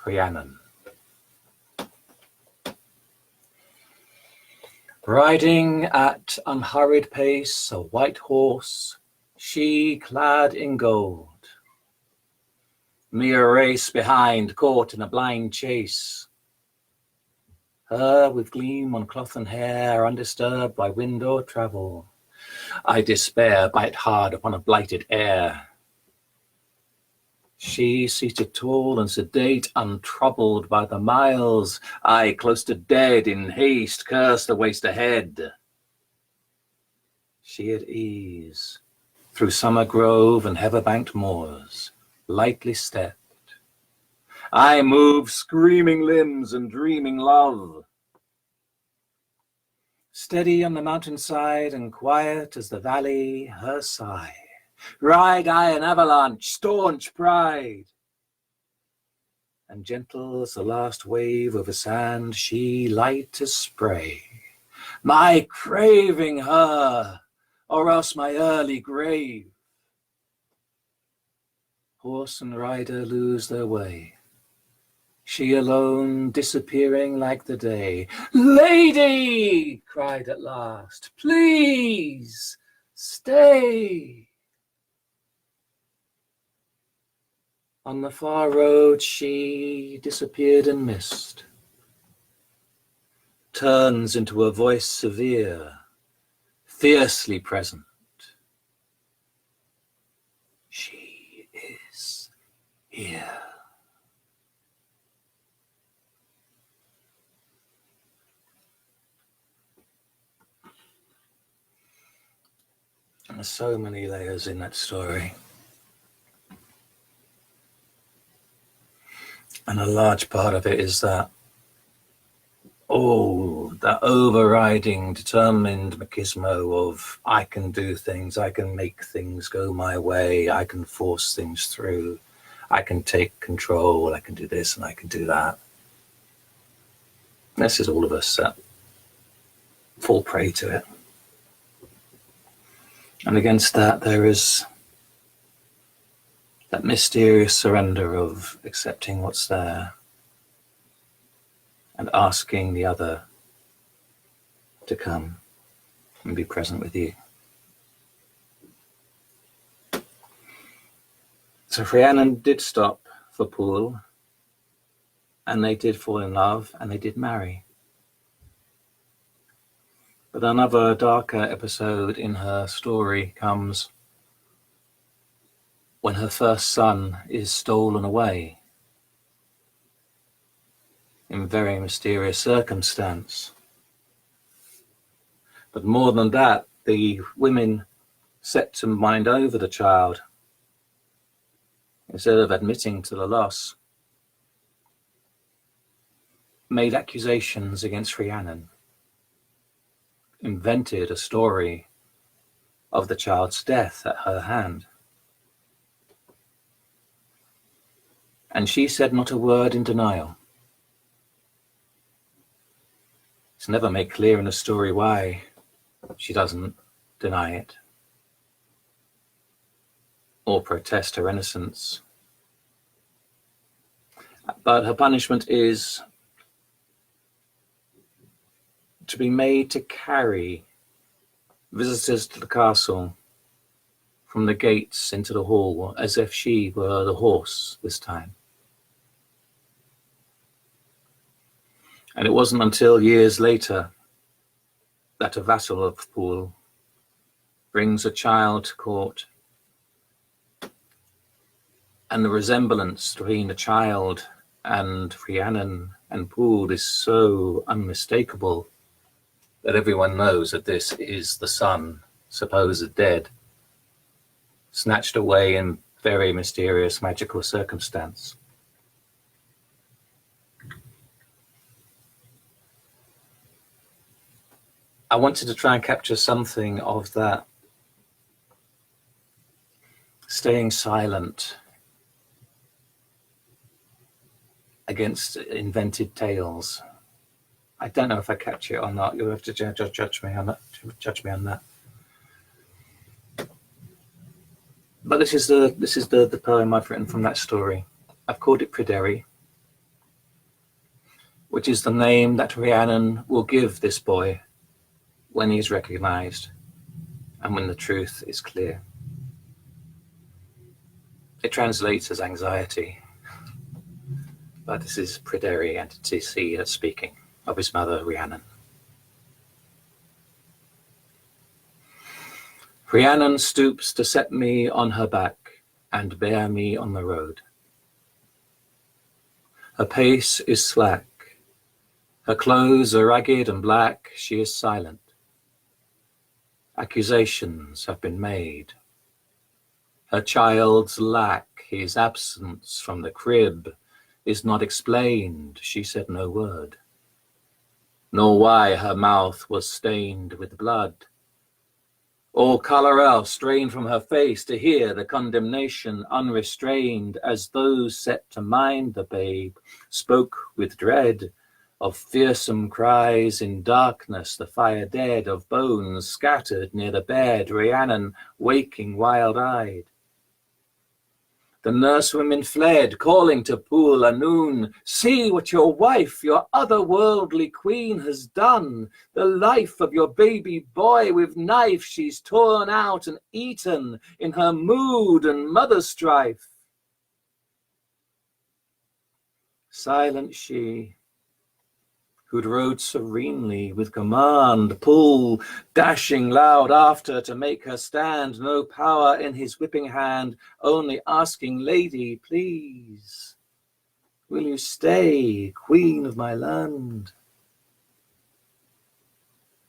Rhiannon. Riding at unhurried pace a white horse, she clad in gold. Me a race behind, caught in a blind chase. Her with gleam on cloth and hair, undisturbed by wind or travel. I despair, bite hard upon a blighted air. She seated tall and sedate, untroubled by the miles. I close to dead, in haste, curse the waste ahead. She at ease, through summer grove and heather-banked moors, lightly stepped. I move screaming limbs and dreaming love. Steady on the mountainside and quiet as the valley, her sigh. Ride I an avalanche, staunch pride. And gentle as the last wave over sand, she light as spray. My craving her, or else my early grave. Horse and rider lose their way. She alone disappearing like the day. Lady, cried at last, please stay. On the far road she disappeared in mist. Turns into a voice severe, fiercely present. She is here. And there's so many layers in that story. And a large part of it is that, that overriding, determined machismo of I can do things, I can make things go my way, I can force things through, I can take control, I can do this and I can do that. This is all of us that fall prey to it. And against that, there is that mysterious surrender of accepting what's there and asking the other to come and be present with you. So Rhiannon did stop for Paul, and they did fall in love, and they did marry. But another darker episode in her story comes when her first son is stolen away in very mysterious circumstance. But more than that, the women set to mind over the child instead of admitting to the loss, made accusations against Rhiannon, invented a story of the child's death at her hand. And she said not a word in denial. It's never made clear in the story why she doesn't deny it or protest her innocence. But her punishment is to be made to carry visitors to the castle from the gates into the hall as if she were the horse this time. And it wasn't until years later that a vassal of Paul brings a child to court, and the resemblance between the child and Rhiannon and Paul is so unmistakable that everyone knows that this is the son, supposed dead, snatched away in very mysterious magical circumstance. I wanted to try and capture something of that staying silent against invented tales. I don't know if I catch it or not. You'll have to judge me on that. But this is the poem I've written from that story. I've called it Pryderi, which is the name that Rhiannon will give this boy when he is recognized and when the truth is clear. It translates as anxiety, but this is Pryderi infanticide speaking of his mother, Rhiannon. Rhiannon stoops to set me on her back and bear me on the road. Her pace is slack, her clothes are ragged and black, she is silent. Accusations have been made. Her child's lack, his absence from the crib, is not explained, she said no word, nor why her mouth was stained with blood. All colour else strained from her face to hear the condemnation unrestrained, as those set to mind the babe spoke with dread of fearsome cries in darkness, the fire dead, of bones scattered near the bed, Rhiannon waking wild-eyed. The nursewomen fled, calling to Pool Anoon, "See what your wife, your otherworldly queen, has done. The life of your baby boy with knife she's torn out and eaten in her mood and mother strife." Silent she, who'd rode serenely with command, Pool dashing loud after to make her stand, no power in his whipping hand, only asking, "Lady, please, will you stay, queen of my land?"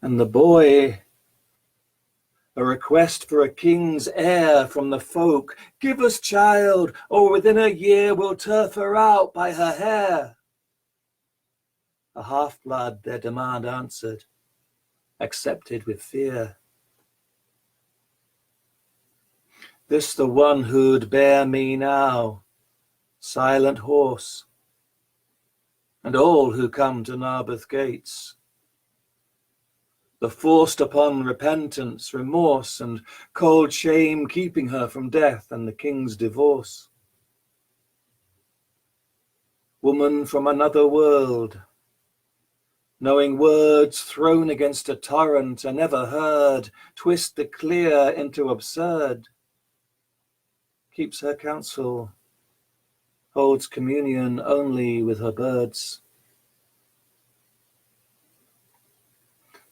And the boy, a request for a king's heir from the folk, "Give us child, or within a year we'll turf her out by her hair." A half-blood their demand answered, accepted with fear. This the one who'd bear me now, silent horse, and all who come to Narberth gates, the forced upon repentance, remorse, and cold shame keeping her from death and the king's divorce. Woman from another world, knowing words thrown against a torrent are never heard, twist the clear into absurd, keeps her counsel, holds communion only with her birds.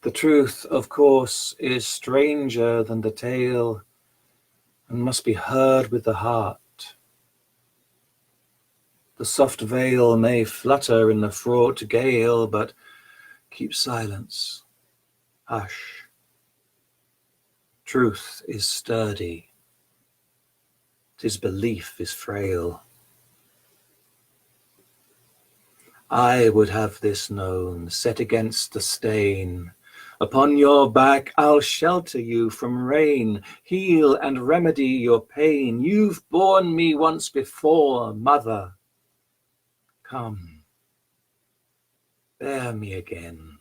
The truth, of course, is stranger than the tale and must be heard with the heart. The soft veil may flutter in the fraught gale, but keep silence, hush. Truth is sturdy, 'tis belief is frail. I would have this known, set against the stain. Upon your back I'll shelter you from rain, heal and remedy your pain. You've borne me once before, mother. Come, bear me again.